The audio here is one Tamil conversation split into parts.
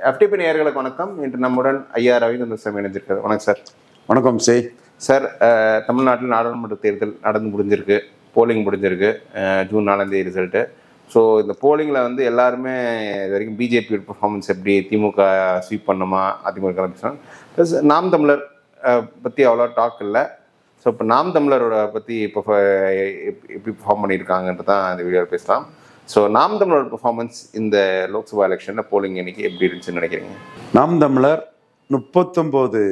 எஃப்டிபி நேயர்களுக்கு வணக்கம். இன்று நம்முடன் ஐயா ரவிச்சந்திரன் இணைஞ்சிருக்காரு. வணக்கம் சார். வணக்கம் சார். தமிழ்நாட்டில் நாடாளுமன்ற தேர்தல் நடந்து முடிஞ்சிருக்கு, போலிங் முடிஞ்சிருக்கு, ஜூன் 4 ரிசல்ட்டு. ஸோ இந்த போலிங்கில் வந்து எல்லாருமே இது வரைக்கும் பிஜேபியோட பர்ஃபார்மன்ஸ் எப்படி, திமுக ஸ்வீப் பண்ணுமா, அதிமுக கிளம்பிச்சாங்க. ப்ளஸ் நாம் தமிழர் பற்றி அவ்வளோ டாக் இல்லை. ஸோ இப்போ நாம் தமிழரோட பற்றி இப்போ எப்படி பர்ஃபார்ம் பண்ணியிருக்காங்கன்றது தான் இந்த வீடியோவில் பேசலாம். ஸோ நாம் தமிழர் பர்ஃபார்மன்ஸ் இந்த லோக்சபா எலெக்ஷனில் போலிங் இன்னைக்கு எப்படி இருந்துச்சுன்னு நினைக்கிறீங்க? நாம் தமிழர் 39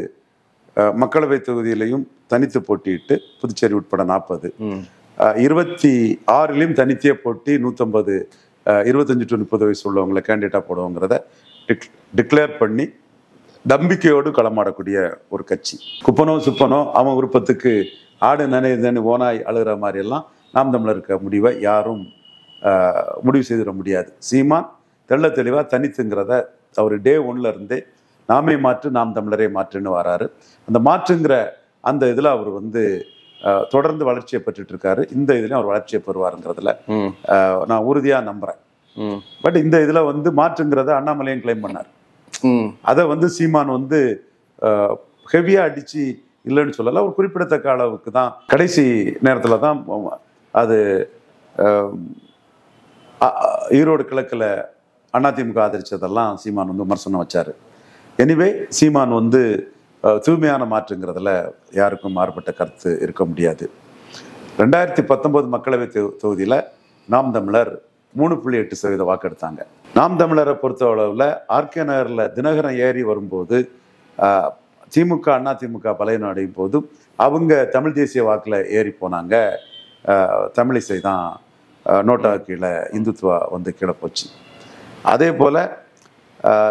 மக்களவை தொகுதியிலையும் தனித்து போட்டியிட்டு, புதுச்சேரி உட்பட 40, 26லையும் தனித்தே போட்டி 150, 25 to 30 வயசு உள்ளவங்களை கேண்டிடேட்டாக போடுவோங்கிறத டிக்ளேர் பண்ணி நம்பிக்கையோடு களமாடக்கூடிய ஒரு கட்சி. குப்பனோ சுப்பனோ அவன் விருப்பத்துக்கு ஆடு நனையுதுன்னு ஓனாய் அழுகிற மாதிரியெல்லாம் நாம் தமிழருக்கு முடிவை யாரும் முடிவு செய்திட முடியாது. சீமான் தெள்ள தெளிவாக தனித்துங்கிறத அவர் டே 1ல இருந்தே நாமே மாற்று, நாம் தமிழரே மாற்றுன்னு வராரு. அந்த மாற்றுங்கிற அந்த இதில் அவர் வந்து தொடர்ந்து வளர்ச்சியை பெற்றுட்டு இருக்காரு. இந்த இதுலையும் அவர் வளர்ச்சியை பெறுவாருங்கிறதுல நான் உறுதியாக நம்புகிறேன். பட் இந்த இதில் வந்து மாற்றுங்கிறத அண்ணாமலையும் கிளைம் பண்ணார். அதை வந்து சீமான் வந்து ஹெவியாக அடித்து இல்லைன்னு சொல்லலை. ஒரு குறிப்பிடத்தக்க அளவுக்கு தான் கடைசி நேரத்தில் தான் அது ஈரோடு கிழக்கில் அதிமுக ஆதரிச்சதெல்லாம் சீமான் வந்து விமர்சனம் வச்சார். எனிவே சீமான் வந்து தூய்மையான மாற்றுங்கிறதுல யாருக்கும் மாறுபட்ட கருத்து இருக்க முடியாது. 2019 மக்களவை தொகுதியில் நாம் தமிழர் 3.8% வாக்கெடுத்தாங்க. நாம் தமிழரை பொறுத்த அளவில் ஆர்கே நகரில் தினகரன் ஏறி வரும்போது திமுக அதிமுக பலையனம் அடையும் போதும் அவங்க தமிழ் தேசிய வாக்கில் ஏறி போனாங்க. தமிழிசை தான் நோட்டா கீழே, இந்துத்துவா வந்து கீழே போச்சு. அதே போல்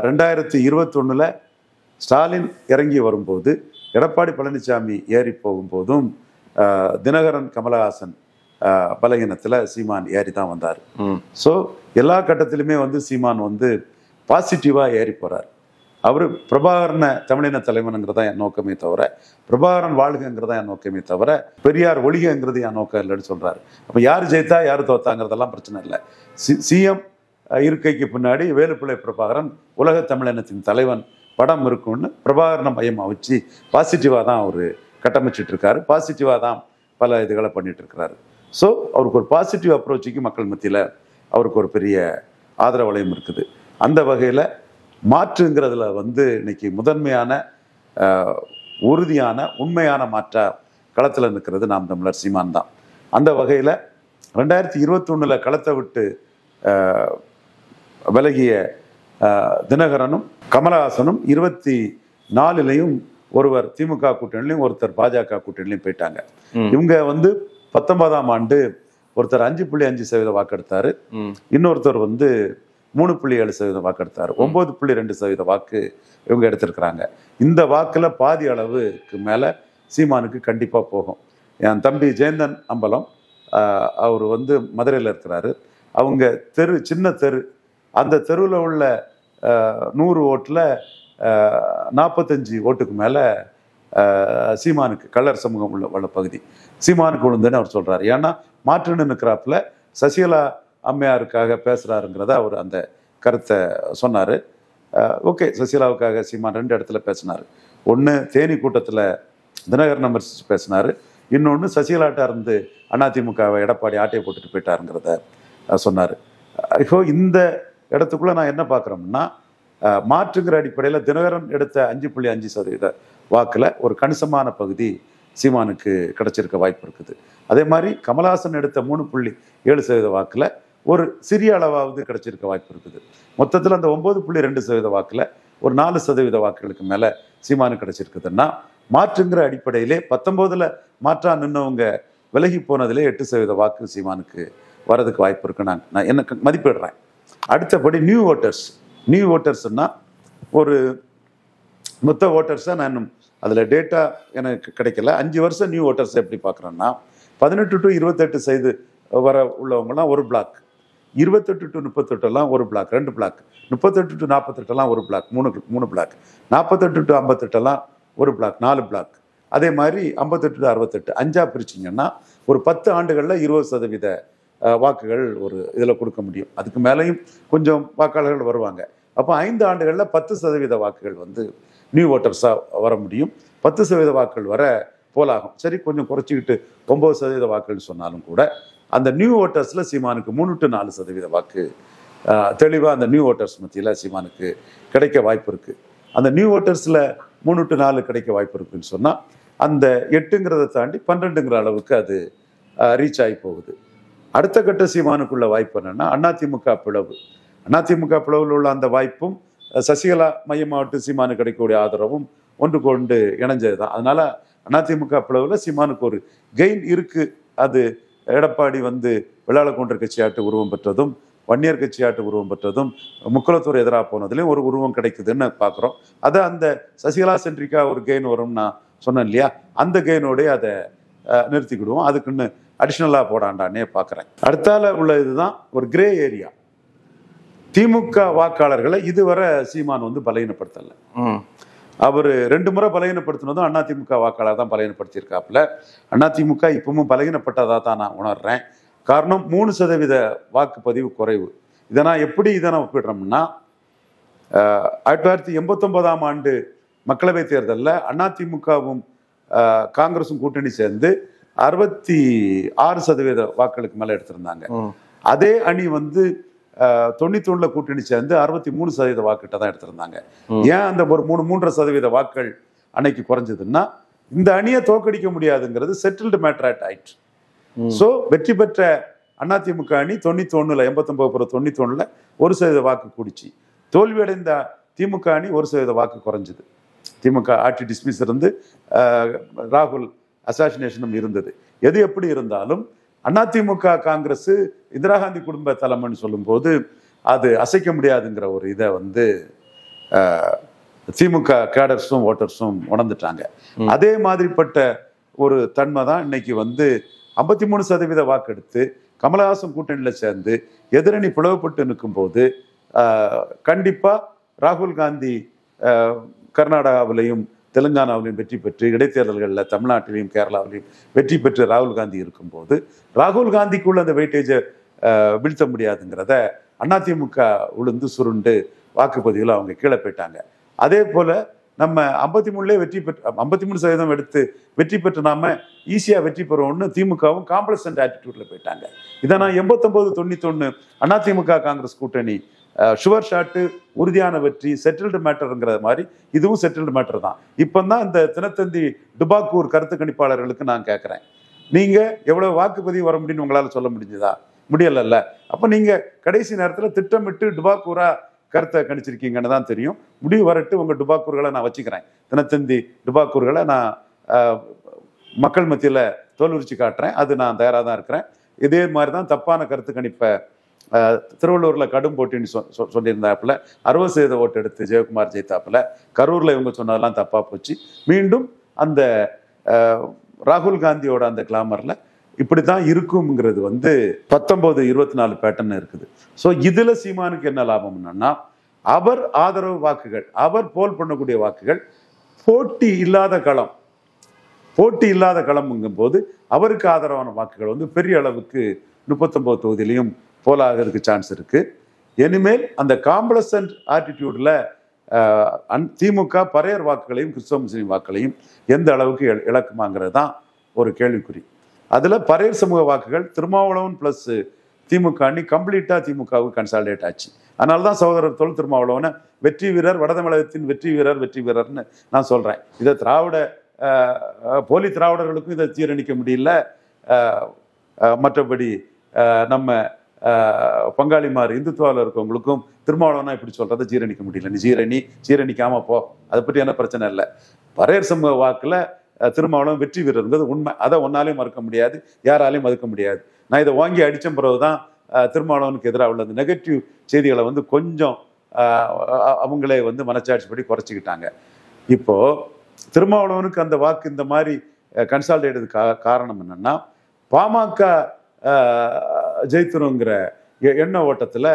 2021 ஸ்டாலின் இறங்கி வரும்போது எடப்பாடி பழனிசாமி ஏறி போகும்போதும் தினகரன் கமலஹாசன் பலகீனத்தில் சீமான் ஏறி தான் வந்தார். ஸோ எல்லா கட்டத்திலுமே வந்து சீமான் வந்து பாசிட்டிவாக ஏறி போகிறார். அவர் பிரபாகரனை தமிழின தலைவனுங்கிறதா என் நோக்கமே தவிர, பிரபாகரன் வாழ்கைங்கிறதா என் நோக்கமே தவிர, பெரியார் ஒழிகைங்கிறது என் நோக்கம் இல்லைன்னு சொல்கிறாரு. அப்போ யார் ஜெயித்தா யார் தோத்தாங்கிறதெல்லாம் பிரச்சனை இல்லை. சிஎம் இருக்கைக்கு பின்னாடி வேலுப்பிள்ளை பிரபாகரன் உலக தமிழினத்தின் தலைவன் படம் இருக்குன்னு பிரபாகரனை மையமாக வச்சு பாசிட்டிவாக தான் அவர் கட்டமைச்சிட்டு இருக்காரு. பாசிட்டிவாக தான் பல இதுகளை பண்ணிட்டு இருக்கிறாரு. ஸோ அவருக்கு ஒரு பாசிட்டிவ் அப்ரோச்சுக்கு மக்கள் மத்தியில் அவருக்கு ஒரு பெரிய ஆதரவலையும் இருக்குது. அந்த வகையில் மாற்றுங்கிறதுல வந்து இன்னைக்கு முதன்மையான உறுதியான உண்மையான மாற்றா களத்தில் நிற்கிறது நாம் தமிழர் சீமான் தான். அந்த வகையில் 2021 களத்தை விட்டு விலகிய தினகரனும் கமலஹாசனும் 24லையும் ஒருவர் திமுக கூட்டணிலையும் ஒருத்தர் பாஜக கூட்டணிலையும் போயிட்டாங்க. இவங்க வந்து 19ஆம் ஆண்டு ஒருத்தர் 5.5% வாக்கெடுத்தாரு, இன்னொருத்தர் வந்து 3.7% வாக்கெடுத்தார். 9.2% வாக்கு இவங்க எடுத்திருக்கிறாங்க. இந்த வாக்கில் பாதி அளவுக்கு மேலே சீமானுக்கு கண்டிப்பாக போகும். என் தம்பி ஜெயந்தன் அம்பலம் அவர் வந்து மதுரையில் இருக்கிறாரு. அவங்க தெரு சின்ன தெரு, அந்த தெருவில் உள்ள 100 ஓட்டில் 45 ஓட்டுக்கு மேலே சீமானுக்கு கள்ளர் சமூகம் உள்ள பகுதி சீமானுக்கு விழுந்துன்னு அவர் சொல்கிறார். ஏன்னா மாற்றுன்னு நிற்கிறாப்புல சசிகலா அம்மையாருக்காக பேசுகிறாருங்கிறத அவர் அந்த கருத்தை சொன்னார். ஓகே, சசிகலாவுக்காக சீமான் 2 இடத்துல பேசினார். ஒன்று தேனி கூட்டத்தில் தினகரன் விமர்சித்து பேசினார், இன்னொன்று சசிகலாட்டா இருந்து அதிமுகவை எடப்பாடி ஆட்டையை போட்டுட்டு போயிட்டாருங்கிறத சொன்னார். இப்போ இந்த இடத்துக்குள்ளே நான் என்ன பார்க்குறோம்னா, மாற்றுங்கிற அடிப்படையில் தினகரன் எடுத்த 5.5% வாக்கில் ஒரு கணிசமான பகுதி சீமானுக்கு கிடைச்சிருக்க வாய்ப்பு இருக்குது. அதே மாதிரி கமலஹாசன் எடுத்த 3.7% வாக்கில் ஒரு சிறிய அளவாவது கிடைச்சிருக்க வாய்ப்பு இருக்குது. மொத்தத்தில் அந்த 9.2% வாக்கில் ஒரு 4% வாக்குகளுக்கு மேலே சீமானுக்கு கிடைச்சிருக்குதுன்னா, மாற்றுங்கிற அடிப்படையிலே 19ல் மாற்றா நின்னவங்க விலகி போனதிலே 8% வாக்கு சீமானுக்கு வரதுக்கு வாய்ப்பு இருக்கு நான் எனக்கு மதிப்பிடுறேன். அடுத்தபடி நியூ ஓட்டர்ஸ்னா ஒரு மொத்த ஓட்டர்ஸை நான் அதில் டேட்டா எனக்கு கிடைக்கல. 5 வருஷம் நியூ ஓட்டர்ஸ் எப்படி பார்க்குறேன்னா, 18 to 28 வர உள்ளவங்கலாம் ஒரு பிளாக், 28 to 38 ஒரு பிளாக், 2 பிளாக், 38 to 48 ஒரு பிளாக், 3 பிளாக், 48 to 58 ஒரு பிளாக், 4 பிளாக். அதே மாதிரி 58 to 68 5ஆக பிரிச்சிங்கன்னா ஒரு 10 ஆண்டுகளில் 20% வாக்குகள் ஒரு இதில் கொடுக்க முடியும். அதுக்கு மேலேயும் கொஞ்சம் வாக்காளர்கள் வருவாங்க. அப்போ 5 ஆண்டுகளில் 10% வாக்குகள் வந்து நியூ ஓட்டர்ஸாக வர முடியும். 10% வாக்குகள் வர போலாகும். சரி, கொஞ்சம் குறைச்சிக்கிட்டு 9% வாக்குகள் சொன்னாலும் கூட அந்த நியூ ஓட்டர்ஸில் சீமானுக்கு 3 to 4% வாக்கு தெளிவாக அந்த நியூ ஓட்டர்ஸ் மத்தியில் சீமானுக்கு கிடைக்க வாய்ப்பு இருக்குது. அந்த நியூ ஓட்டர்ஸில் 3 to 4 கிடைக்க வாய்ப்பு இருக்குன்னு சொன்னால் அந்த 8ங்கிறத தாண்டி 12ங்கிற அளவுக்கு அது ரீச் ஆகி போகுது. அடுத்த கட்ட சீமானுக்குள்ள வாய்ப்பு என்னன்னா அதிமுக பிளவு. அதிமுக பிளவில் உள்ள அந்த வாய்ப்பும் சசிகலா மையமாவட்ட சீமானு கிடைக்கக்கூடிய ஆதரவும் ஒன்று கொண்டு இணைஞ்சது தான். அதனால அதிமுக பிளவில் சீமானுக்கு ஒரு கெயின் இருக்கு. அது எடப்பாடி வந்து வெள்ளாளக்கொண்டர் கட்சியாட்டு உருவம் பெற்றதும் வன்னியர் கட்சியாட்டு உருவம் பெற்றதும் முக்குளத்தூர் எதிராக போனதுலேயும் ஒரு உருவம் கிடைக்குதுன்னு பார்க்குறோம். அதை அந்த சசிகலா சென்ட்ரிக்கா ஒரு கெயின் வரும்னு நான் சொன்னேன் இல்லையா, அந்த கெயினோடய அதை நிறுத்திக்கிடுவோம். அதுக்குன்னு அடிஷ்னலாக போடாண்டானே பார்க்குறேன். அடுத்தால உள்ள இதுதான் ஒரு கிரே ஏரியா. திமுக வாக்காளர்களை இதுவரை சீமான் வந்து பலகீனப்படுத்தலை. அவர் 2 முறை பலகீனப்படுத்தினதும் அதிமுக வாக்காளர் தான் பலகீனப்படுத்தியிருக்காப்புல. அதிமுக இப்பவும் பலகீனப்பட்டதாக தான் நான் உணர்றேன். காரணம் 3% வாக்குப்பதிவு குறைவு. இதை நான் எப்படி ஒப்பிடுறோம்னா 1989ஆம் ஆண்டு மக்களவை தேர்தலில் அதிமுகவும் காங்கிரஸும் கூட்டணி சேர்ந்து 66% வாக்களுக்கு மேலே எடுத்திருந்தாங்க. அதே அணி வந்து 91 கூட்டணி சேர்ந்து 63% வாக்கிட்ட தான் எடுத்திருந்தாங்க. ஏன் அந்த ஒரு 3.5% வாக்கள் அன்னைக்கு குறைஞ்சதுன்னா இந்த அணியை தோக்கடிக்க முடியாதுங்கிறது செட்டில்டு மேட்டர் ஆயிடுச்சு. ஸோ வெற்றி பெற்ற அதிமுக அணி 91 89 1% வாக்கு கூடிச்சு. தோல்வியடைந்த திமுக அணி 1% வாக்கு குறைஞ்சது. திமுக ஆட்சி டிஸ்மிஸ் இருந்து ராகுல் அசாசினேஷனும் இருந்தது. எது எப்படி இருந்தாலும் அதிமுக காங்கிரஸ் இந்திரா காந்தி குடும்ப தலைமைன்னு சொல்லும்போது அது அசைக்க முடியாதுங்கிற ஒரு இதை வந்து திமுக கேடர்ஸும் ஓட்டர்ஸும் உணர்ந்துட்டாங்க. அதே மாதிரிப்பட்ட ஒரு தன்மை தான் இன்னைக்கு வந்து 53% வாக்கெடுத்து கமலஹாசன் கூட்டணியில் சேர்ந்து எதிரணி பிளவுபட்டு நிற்கும் போது கண்டிப்பா ராகுல் காந்தி கர்நாடகாவிலையும் தெலுங்கானாவிலையும் வெற்றி பெற்று இடைத்தேர்தல்களில் தமிழ்நாட்டிலையும் கேரளாவிலையும் வெற்றி பெற்று ராகுல் காந்தி இருக்கும்போது ராகுல் காந்திக்குள்ள அந்த வெயிட்டேஜை வீழ்த்த முடியாதுங்கிறத அதிமுக உளுந்து சுருண்டு வாக்குப்பதிவில் அவங்க கீழே போயிட்டாங்க. அதே போல நம்ம 53 வெற்றி பெற்று 53% எடுத்து வெற்றி பெற்று நாம ஈஸியா வெற்றி பெறுவோம்னு திமுகவும் காம்ப்ளசன்ட் ஆட்டிடியூட்ல போயிட்டாங்க. இதை நான் 89-91 அதிமுக காங்கிரஸ் கூட்டணி ஷுவர் ஷாட்டு உறுதியான வெற்றி செட்டில்டு மேட்டருங்கிற மாதிரி இதுவும் செட்டில்டு மேட்டர் தான். இப்போதான் இந்த தினத்தந்தி டுபாக்கூர் கருத்து கணிப்பாளர்களுக்கு நான் கேட்குறேன், நீங்க எவ்வளவு வாக்குப்பதிவு வர முடியும்னு உங்களால சொல்ல முடிஞ்சதா? முடியலல்ல. அப்போ நீங்க கடைசி நேரத்தில் திட்டமிட்டு டுபாக்கூரா கருத்தை கணிச்சிருக்கீங்கன்னு தான் தெரியும். முடிவு வரட்டு உங்க டுபாக்கூர்களை நான் வச்சுக்கிறேன். தினத்தந்தி டுபாக்கூர்களை நான் மக்கள் மத்தியில் தோலுரிச்சு காட்டுறேன். அது நான் தயாராக தான் இருக்கிறேன். இதே மாதிரி தான் தப்பான கருத்து கணிப்பை திருவள்ளூர்ல கடும் போட்டின்னு சொல்லியிருந்தாப்புல 60% ஓட்டு எடுத்து ஜெயக்குமார் ஜெயித்தாப்புல. கரூர்ல இவங்க சொன்னதெல்லாம் தப்பா போச்சு. மீண்டும் அந்த ராகுல் காந்தியோட அந்த கிளாமர்ல இப்படித்தான் இருக்கும்ங்கிறது வந்து 19-24 பேட்டர்ன் இருக்குது. ஸோ இதுல சீமானுக்கு என்ன லாபம் என்னன்னா அவர் ஆதரவு வாக்குகள், அவர் போல் பண்ணக்கூடிய வாக்குகள் போட்டி இல்லாத களம்ங்கும் போது அவருக்கு ஆதரவான வாக்குகள் வந்து பெரிய அளவுக்கு 39 தொகுதியிலையும் போலாகிறதுக்கு சான்ஸ் இருக்கு. இனிமேல் அந்த காம்ப்ளசன்ட் ஆட்டிடியூட்ல திமுக பறையர் வாக்குகளையும் கிறிஸ்தவ முஸ்லீம் வாக்குகளையும் எந்த அளவுக்கு இழக்குமாங்கிறது தான் ஒரு கேள்விக்குறி. அதுல பறையர் சமூக வாக்குகள் திருமாவளவன் பிளஸ் திமுக அணி கம்ப்ளீட்டா திமுகவுக்கு கன்சாலிடேட் ஆச்சு. அதனாலதான் சகோதரர் தொல் திருமாவளவனை வெற்றி வீரர், வடதமிழகத்தின் வெற்றி வீரர்னு நான் சொல்றேன். இதை போலி திராவிடர்களுக்கும் இதை ஜீரணிக்க முடியல. மற்றபடி நம்ம பங்காளிமார் இந்துத்துவாவில் இருக்கவங்களுக்கும் திருமாவளவனா இப்படி சொல்றதை ஜீரணிக்க முடியல. நீ ஜீரணிக்காம போ, அதை பற்றியான பிரச்சனை இல்லை. பறையர் சமூக வாக்குல திருமாவளவன் வெற்றி வீரர்ங்கிறது உண்மை. அதை ஒன்னாலையும் மறுக்க முடியாது, யாராலையும் மறுக்க முடியாது. நான் இதை வாங்கி அடிச்ச பிறகுதான் திருமாவளவனுக்கு எதிராக உள்ள அந்த நெகட்டிவ் செய்திகளை வந்து கொஞ்சம் அவங்களே வந்து மனச்சாட்சிப்படி குறைச்சிக்கிட்டாங்க. இப்போ திருமாவளவனுக்கு அந்த வாக்கு இந்த மாதிரி கன்சால்டேட்டது காரணம் என்னன்னா பாமக ஜெயித்துருங்கிற எண்ண ஓட்டத்தில்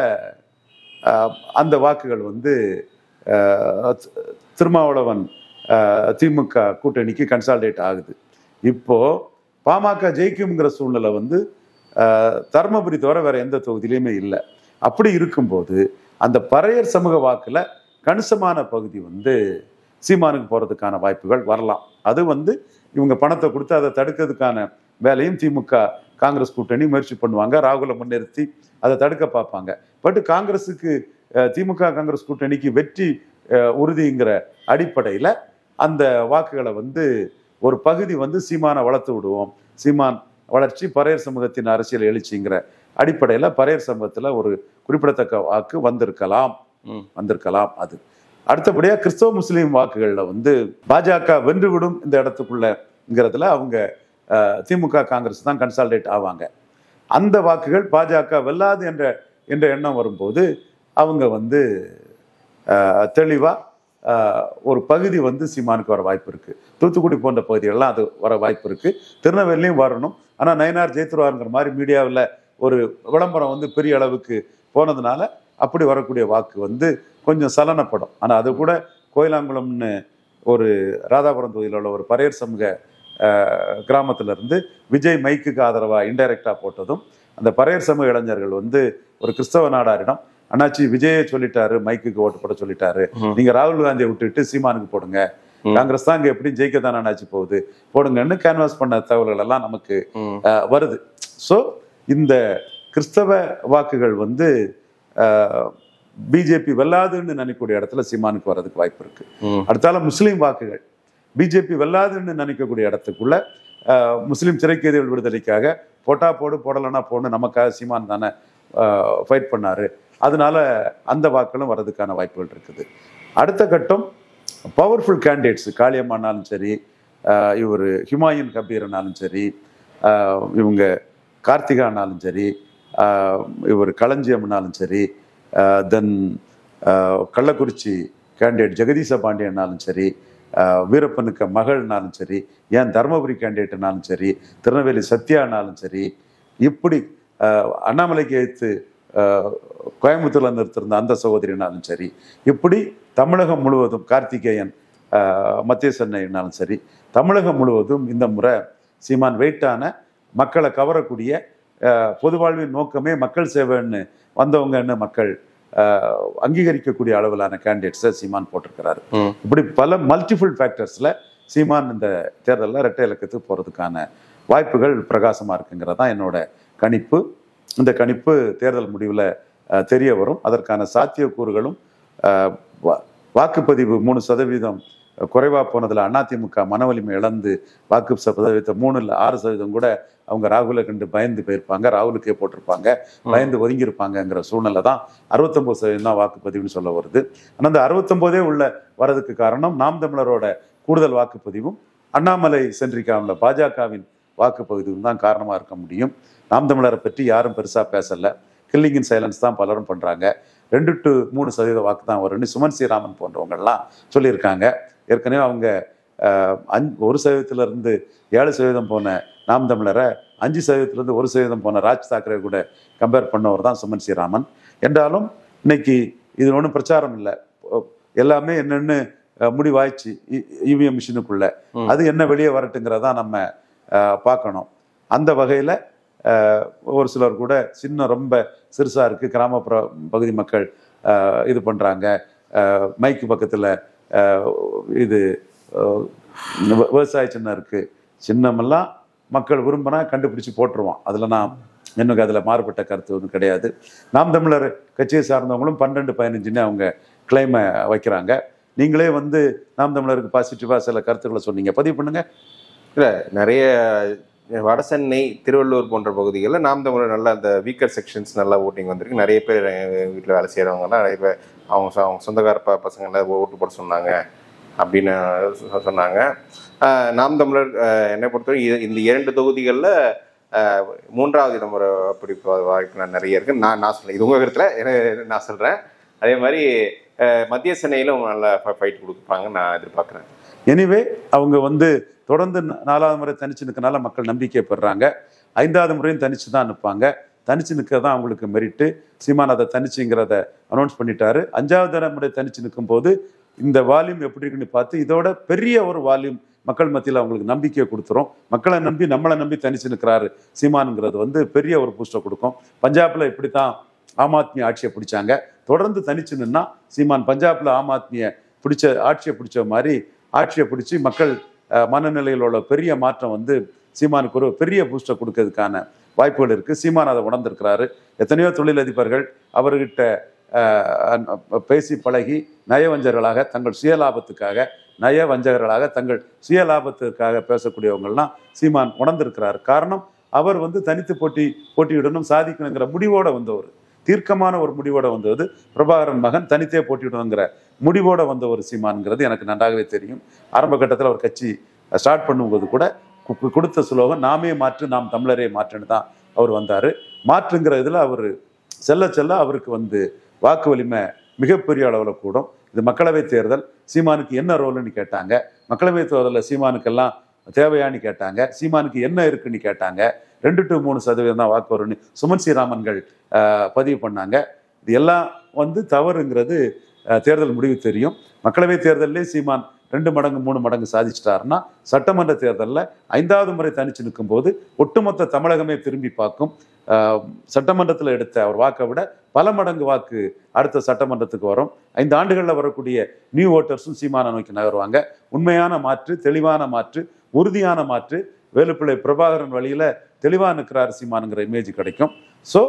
அந்த வாக்குகள் வந்து திருமாவளவன் திமுக கூட்டணிக்கு கன்சால்டேட் ஆகுது. இப்போ பாமக ஜெயிக்கும்ங்கிற சூழ்நிலை வந்து தருமபுரி தவிர வேற எந்த தொகுதியிலையுமே இல்லை. அப்படி இருக்கும்போது அந்த பறையர் சமூக வாக்குல கணிசமான பகுதி வந்து சீமானுக்கு போறதுக்கான வாய்ப்புகள் வரலாம். அது வந்து இவங்க பணத்தை கொடுத்து அதை தடுக்கிறதுக்கான வேலையும் திமுக காங்கிரஸ் கூட்டணி முயற்சி பண்ணுவாங்க. ராகுலை முன்னிறுத்தி அதை தடுக்க பார்ப்பாங்க. பட் காங்கிரஸுக்கு திமுக காங்கிரஸ் கூட்டணிக்கு வெற்றி உறுதிங்கிற அடிப்படையில் அந்த வாக்குகளை வந்து ஒரு பகுதி வந்து சீமானை வளர்த்து விடுவோம், சீமான் வளர்ச்சி பறையர் சமூகத்தின் அரசியல் எழுச்சிங்கிற அடிப்படையில் பறையர் சமூகத்தில் ஒரு குறிப்பிடத்தக்க வாக்கு வந்திருக்கலாம். அது அடுத்தபடியா கிறிஸ்தவ முஸ்லீம் வாக்குகள்ல வந்து பாஜக வென்றுவிடும் இந்த இடத்துக்குள்ளங்கிறதுல அவங்க திமுக காங்கிரஸ் தான் கன்சால்டேட் ஆவாங்க. அந்த வாக்குகள் பாஜக வெல்லாது என்ற எண்ணம் வரும்போது அவங்க வந்து தெளிவா ஒரு பகுதி வந்து சீமானுக்கு வர வாய்ப்பு இருக்கு. தூத்துக்குடி போன்ற பகுதிகளெல்லாம் அது வர வாய்ப்பு இருக்கு. திருநெல்வேலியும் வரணும். ஆனா நயினார் ஜெயித்துருவாருங்கிற மாதிரி மீடியாவில் ஒரு விளம்பரம் வந்து பெரிய அளவுக்கு போனதுனால அப்படி வரக்கூடிய வாக்கு வந்து கொஞ்சம் சலனப்படும். ஆனா அது கூட கோயிலாங்குளம்னு ஒரு ராதாபுரம் தொகுதியில் உள்ள ஒரு பறையர் சமூக கிராமத்துல இருந்து விஜய் மைக்குக்கு ஆதரவா இன்டைரக்டா போட்டதும் அந்த பறையர் சமூக இளைஞர்கள் வந்து ஒரு கிறிஸ்தவ நாடாரிடம் அண்ணாச்சி விஜயை சொல்லிட்டாரு, மைக்குக்கு ஓட்டு போட சொல்லிட்டாரு, நீங்க ராகுல் காந்தியை விட்டுட்டு சீமானுக்கு போடுங்க, காங்கிரஸ் தான் இங்க எப்படியும் ஜெயிக்க தானே அண்ணாச்சி போகுது, போடுங்கன்னு கேன்வாஸ் பண்ண தகவல்கள் எல்லாம் நமக்கு வருது. ஸோ இந்த கிறிஸ்தவ வாக்குகள் வந்து பிஜேபி வெல்லாதுன்னு நினைக்கக்கூடிய இடத்துல சீமானுக்கு வர்றதுக்கு வாய்ப்பு இருக்கு. அடுத்தால முஸ்லீம் வாக்குகள் பிஜேபி வெல்லாதுன்னு நினைக்கக்கூடிய இடத்துக்குள்ள முஸ்லீம் சிறைக்கைதிகள் விடுதலைக்காக போட்டா போடு போடலைன்னா போடு நமக்காக சீமான் தானே ஃபைட் பண்ணாரு, அதனால அந்த வாக்குகளும் வர்றதுக்கான வாய்ப்புகள் இருக்குது. அடுத்த கட்டம் பவர்ஃபுல் கேண்டிடேட்ஸ் காளியம்மானாலும் சரி, இவர் ஹுமாயூன் கபீர்னாலும் சரி, இவங்க கார்த்திகானாலும் சரி, இவர் களஞ்சியம்னாலும் சரி, தென் கள்ளக்குறிச்சி கேண்டிடேட் ஜெகதீச பாண்டியன்னாலும் சரி, வீரப்பனுக்கு மகள்னாலும் சரி, ஏன் தருமபுரி கேண்டிடேட்னாலும் சரி, திருநெல்வேலி சத்யானாலும் சரி, இப்படி அண்ணாமலைக்கு எதிர்த்து கோயம்புத்தூர்ல நிறுத்திருந்த அந்த சகோதரினாலும் சரி, இப்படி தமிழகம் முழுவதும் கார்த்திகேயன் மத்திய சென்னைனாலும் சரி, தமிழகம் முழுவதும் இந்த முறை சீமான் வெயிட்டான மக்களை கவரக்கூடிய பொது வாழ்வின் நோக்கமே மக்கள் சேவைன்னு வந்தவங்கன்னு மக்கள் அங்கீகரிக்கக்கூடிய அளவிலான கேண்டிடேட்ஸை சீமான் போட்டிருக்கிறாரு. இப்படி பல மல்டிபிள் ஃபேக்டர்ஸ்ல சீமான் இந்த தேர்தலில் இரட்டை இலக்கத்துக்கு போறதுக்கான வாய்ப்புகள் பிரகாசமா இருக்குங்கிறதான் என்னோட கணிப்பு. இந்த கணிப்பு தேர்தல் முடிவில் தெரிய வரும். அதற்கான சாத்தியக்கூறுகளும் வாக்குப்பதிவு 3% குறைவா போனதுல அதிமுக மன வலிமை இழந்து வாக்கு சதவீதத்தை 3 இல்ல 6% கூட அவங்க ராகுலை கண்டு பயந்து போயிருப்பாங்க, ராகுலுக்கே போட்டிருப்பாங்க, பயந்து ஒதுங்கியிருப்பாங்கங்கிற சூழ்நிலை தான் 69% தான் வாக்குப்பதிவுன்னு சொல்ல வருது. ஆனால் அந்த 69 உள்ள வரதுக்கு காரணம் நாம் தமிழரோட கூடுதல் வாக்குப்பதிவும் அண்ணாமலை சென்றிருக்காமல பாஜகவின் வாக்குப்பதிவும் தான் காரணமா இருக்க முடியும். நாம் தமிழரை பற்றி யாரும் பெருசா பேசல, கில்லிங் இன் சைலன்ஸ் தான் பலரும் பண்றாங்க. 2 to 3% வாக்கு தான் வரும்னு சுமன் ஸ்ரீராமன் போன்றவங்கெல்லாம் சொல்லியிருக்காங்க. ஏற்கனவே அவங்க 1% 7% போன நாம் தமிழரை 5% 1% போன ராஜ் தாக்கரே கூட கம்பேர் பண்ணவர் தான் சுமன் ஸ்ரீராமன். என்றாலும் இன்னைக்கு இது ஒன்றும் பிரச்சாரம் இல்லை, எல்லாமே என்னன்னு முடிவாய்ச்சி இவிஎம் மிஷினுக்குள்ள, அது என்ன வெளியே வரட்டுங்கிறதா நம்ம பார்க்கணும். அந்த வகையில ஒரு சிலர் கூட சின்ன ரொம்ப சிறுசா இருக்கு, கிராமப்புற பகுதி மக்கள் இது பண்றாங்க, மைக்கு பக்கத்துல இது விவசாய சின்னம் இருக்கு, சின்னமெல்லாம் மக்கள் விரும்பினா கண்டுபிடிச்சு போட்டுருவான். அதுல நான் எனக்கு அதுல மாறுபட்ட கருத்து ஒன்றும் கிடையாது. நாம் தமிழர் கட்சியை சார்ந்தவங்களும் 12-15 அவங்க கிளைமை வைக்கிறாங்க. நீங்களே வந்து நாம் தமிழருக்கு பாசிட்டிவா சில கருத்துக்களை சொன்னீங்க, பதிவு பண்ணுங்க. இல்லை, நிறைய வடசென்னை திருவள்ளூர் போன்ற பகுதிகளில் நாம் தமிழர் நல்லா அந்த வீக்கர் செக்ஷன்ஸ் நல்லா ஓட்டிங் வந்திருக்கு. நிறைய பேர் வீட்டில் வேலை செய்கிறவங்கலாம் நிறைய பேர் அவங்க சொந்தக்கார பசங்களை ஓட்டு போட சொன்னாங்க அப்படின்னு சொன்னாங்க. நாம் தமிழர் என்னை பொறுத்தவரை இந்த 2 தொகுதிகளில் 3வது இடம் ஒரு அப்படி வாய்ப்பு நிறைய இருக்குது. நான் சொல்கிறேன், இது உங்கள் கருத்தில் நான் சொல்கிறேன். அதே மாதிரி மத்திய சென்னையிலும் நல்லா ஃபைட் கொடுப்பாங்கன்னு நான் எதிர்பார்க்குறேன். எனிவே அவங்க வந்து தொடர்ந்து 4வது முறை தனிச்சு நிற்கனால மக்கள் நம்பிக்கை பெறுறாங்க. 5வது முறையும் தனிச்சு தான் நிற்பாங்க. தனிச்சு நிற்க தான் அவங்களுக்கு மெரிட்டு. சீமான் அதை தனிச்சுங்கிறத அனௌன்ஸ் பண்ணிட்டாரு. 5வது முறை தனிச்சு நிற்கும் போது இந்த வால்யூம் எப்படி இருக்குன்னு பார்த்து இதோட பெரிய ஒரு வால்யூம் மக்கள் மத்தியில் அவங்களுக்கு நம்பிக்கையை கொடுத்துரும். மக்களை நம்பி நம்மளை நம்பி தனிச்சு நிற்கிறாரு சீமானுங்கிறது வந்து பெரிய ஒரு பூஸ்டர் கொடுக்கும். பஞ்சாப்ல இப்படித்தான் ஆம் ஆத்மி ஆட்சியை பிடிச்சாங்க. தொடர்ந்து தனிச்சு நின்னா சீமான் பஞ்சாப்ல ஆம் ஆத்மியை ஆட்சியை பிடிச்ச மாதிரி ஆட்சியை பிடிச்சி மக்கள் மனநிலையில் உள்ள பெரிய மாற்றம் வந்து சீமானுக்கு ஒரு பெரிய பூஸ்டை கொடுக்கறதுக்கான வாய்ப்புகள் இருக்கு. சீமான் அதை உணர்ந்திருக்கிறாரு. எத்தனையோ தொழிலதிபர்கள் அவர்கிட்ட பேசி பழகி நயவஞ்சகர்களாக தங்கள் சுயலாபத்துக்காக நயவஞ்சகர்களாக தங்கள் சுயலாபத்துக்காக பேசக்கூடியவங்கள்லாம் சீமான் உணர்ந்திருக்கிறார். காரணம், அவர் வந்து தனித்து போட்டியிடணும், சாதிக்கணுங்கிற முடிவோட வந்தவர், தீர்க்கமான ஒரு முடிவோட வந்தது. பிரபாகரன் மகன் தனித்தே போட்டியிடணுங்கிற முடிவோட வந்த ஒரு சீமான்ங்கிறது எனக்கு நன்றாகவே தெரியும். ஆரம்ப கட்டத்தில் அவர் கட்சி ஸ்டார்ட் பண்ணும்போது கூட கொடுத்த சுலோகம் நாமே மாற்று, நாம் தமிழரே மாற்றுன்னு தான் அவர் வந்தார். மாற்றுங்கிற இதில் அவர் செல்ல அவருக்கு வந்து வாக்கு வலிமை மிகப்பெரிய அளவில் கூடும். இது மக்களவை தேர்தல், சீமானுக்கு என்ன ரோல்னு கேட்டாங்க. மக்களவை தேர்தலில் சீமானுக்கெல்லாம் தேவையான்னு கேட்டாங்க. சீமானுக்கு என்ன இருக்குன்னு கேட்டாங்க. 2 to 3% தான் வாக்கு வரும்னு சுமன் ஸ்ரீராமன்கள் பதிவு பண்ணாங்க. இது எல்லாம் வந்து தவறுங்கிறது தேர்தல் முடிவு தெரியும். மக்களவை தேர்தலே சீமான் 2 மடங்கு 3 மடங்கு சாதிச்சிட்டாருன்னா, சட்டமன்ற தேர்தலில் 5வது முறை தனிச்சு நிற்கும் போது ஒட்டுமொத்த தமிழகமே திரும்பி பார்க்கும். சட்டமன்றத்தில் எடுத்த அவர் வாக்கை விட பல மடங்கு வாக்கு அடுத்த சட்டமன்றத்துக்கு வரும். 5 ஆண்டுகளில் வரக்கூடிய நியூ ஓட்டர்ஸும் சீமானை நோக்கி நகருவாங்க. உண்மையான மாற்று, தெளிவான மாற்று, உறுதியான மாற்று, வேலுப்பிள்ளை பிரபாகரன் வழியில தெளிவாக நிற்கிறார் சீமானுங்கிற இமேஜ் கிடைக்கும். ஸோ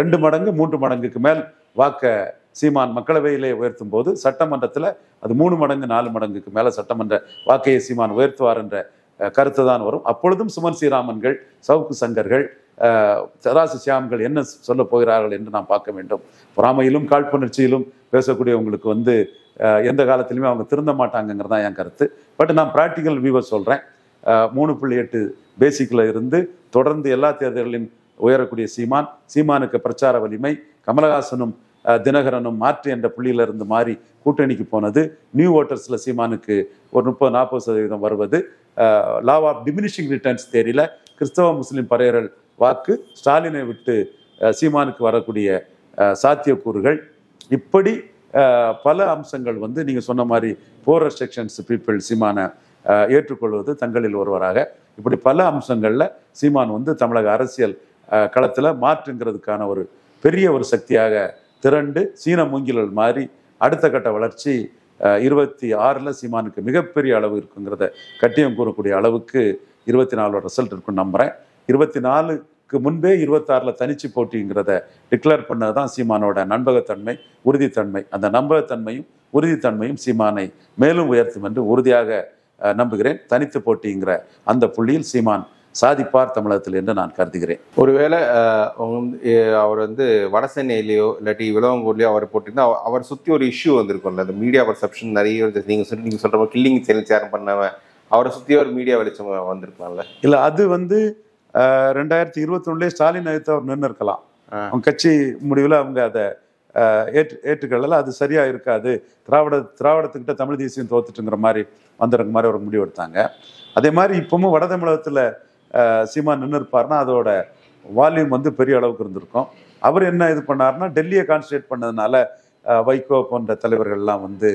2 மடங்கு 3 மடங்குக்கு மேல் வாக்க சீமான் மக்களவையிலே உயர்த்தும் போது சட்டமன்றத்தில் அது 3 மடங்கு 4 மடங்குக்கு மேலே சட்டமன்ற வாக்கையை சீமான் உயர்த்துவார் என்ற கருத்து தான் வரும். அப்பொழுதும் சுமன் ஸ்ரீராமன்கள், சவுக்கு சங்கர்கள், தராசு சியாம்கள் என்ன சொல்ல போகிறார்கள் என்று நாம் பார்க்க வேண்டும். பொறாமையிலும் காழ்ப்புணர்ச்சியிலும் பேசக்கூடியவங்களுக்கு வந்து எந்த காலத்திலுமே அவங்க திருந்த மாட்டாங்கிறது தான் என் கருத்து. பட் நான் ப்ராக்டிக்கல் வியூவை சொல்கிறேன். 3.8 பேசிக்கில் இருந்து தொடர்ந்து எல்லா தேர்தல்களிலும் உயரக்கூடிய சீமானுக்கு பிரச்சார வலிமை, கமலஹாசனும் தினகரனும் மாற்று என்ற புள்ளியிலிருந்து மாறி கூட்டணிக்கு போனது, நியூ ஓட்டர்ஸில் சீமானுக்கு ஒரு 30-40% வருவது, லா ஆஃப் டிமினிஷிங் ரிட்டர்ன்ஸ் தேரியில் கிறிஸ்தவ முஸ்லீம் பறையர்கள் வாக்கு ஸ்டாலினை விட்டு சீமானுக்கு வரக்கூடிய சாத்தியக்கூறுகள், இப்படி பல அம்சங்கள் வந்து நீங்கள் சொன்ன மாதிரி போரர் செக்ஷன்ஸ் பீப்புள் சீமானை ஏற்றுக்கொள்வது தங்களில் ஒருவராக, இப்படி பல அம்சங்களில் சீமான் வந்து தமிழக அரசியல் களத்தில் மாற்றுங்கிறதுக்கான ஒரு பெரிய ஒரு சக்தியாக திரண்டு சீன மூங்கிலல் மாதிரி அடுத்த கட்ட வளர்ச்சி 26 சீமானுக்கு மிகப்பெரிய அளவு இருக்குங்கிறத கட்டியம் கூறக்கூடிய அளவுக்கு 24 ரிசல்ட் இருக்குன்னு நம்புகிறேன். 24க்கு முன்பே 26 தனிச்சு போட்டிங்கிறத டிக்ளேர் பண்ணது தான் சீமானோட நம்பகத்தன்மை, உறுதித்தன்மை. அந்த நம்பகத்தன்மையும் உறுதித்தன்மையும் சீமானை மேலும் உயர்த்தும் என்று உறுதியாக நம்புகிறேன். தனித்து போட்டிங்கிற அந்த புள்ளியில் சீமான் சாதிப்பார் தமிழகத்தில் என்று நான் கருதுகிறேன். ஒருவேளை அவர் வந்து வடசென்னையிலையோ இல்லாட்டி விலவங்கூர்லையோ அவர் போட்டிருந்தா அவர் சுற்றி ஒரு இஷ்யூ வந்திருக்கும்ல, அந்த மீடியா பர்செப்ஷன் நிறைய நீங்கள் சொல்கிற மாதிரி கில்லிங் சேலஞ்ச் யாரும் பண்ணாமல் அவரை சுற்றி ஒரு மீடியா வெளிச்சம் வந்திருக்கலாம்ல. இல்லை, அது வந்து 2021 ஸ்டாலின் அழைத்து அவர் நின்று இருக்கலாம். அவங்க கட்சி முடிவில் அவங்க அதை ஏற்றுக்கொள்ளல, அது சரியா இருக்காது, திராவிடத்துக்கிட்ட தமிழ் தேசியம் தோத்துட்டுங்கிற மாதிரி வந்துடுற மாதிரி ஒரு முடிவு எடுத்தாங்க. அதே மாதிரி இப்பவும் வட தமிழகத்தில் சீமான் நின்று இருப்பார்னா அதோட வால்யூம் வந்து பெரிய அளவுக்கு இருந்திருக்கும். அவர் என்ன இது பண்ணார்னா, டெல்லியை கான்சன்ட்ரேட் பண்ணதுனால வைகோ போன்ற தலைவர்கள்லாம் வந்து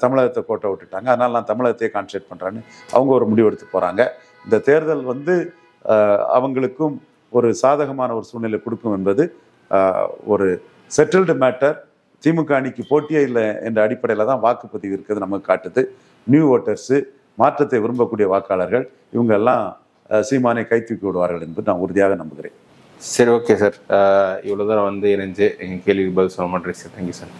தமிழகத்தை கோட்டை விட்டுட்டாங்க, அதனால நான் தமிழகத்தையே கான்சன்ட்ரேட் பண்ணுறேன்னு அவங்க ஒரு முடிவு எடுத்து போகிறாங்க. இந்த தேர்தல் வந்து அவங்களுக்கும் ஒரு சாதகமான ஒரு சூழ்நிலை கொடுக்கும் என்பது ஒரு செட்டில்டு மேட்டர். திமுக அணிக்கு போட்டியே இல்லை என்ற அடிப்படையில் தான் வாக்குப்பதிவு இருக்குது நமக்கு காட்டுது. நியூ ஓட்டர்ஸு, மாற்றத்தை விரும்பக்கூடிய வாக்காளர்கள், இவங்க எல்லாம் சீமானை கை தூக்கி விடுவார்கள் என்பது நான் உறுதியாக நம்புகிறேன். சரி, ஓகே சார், இவ்வளோ தூரம் வந்து இணைஞ்சு எங்கள் கேள்விக்கு பதில் சொல்ல மாட்டேன் சார். Thank you sir.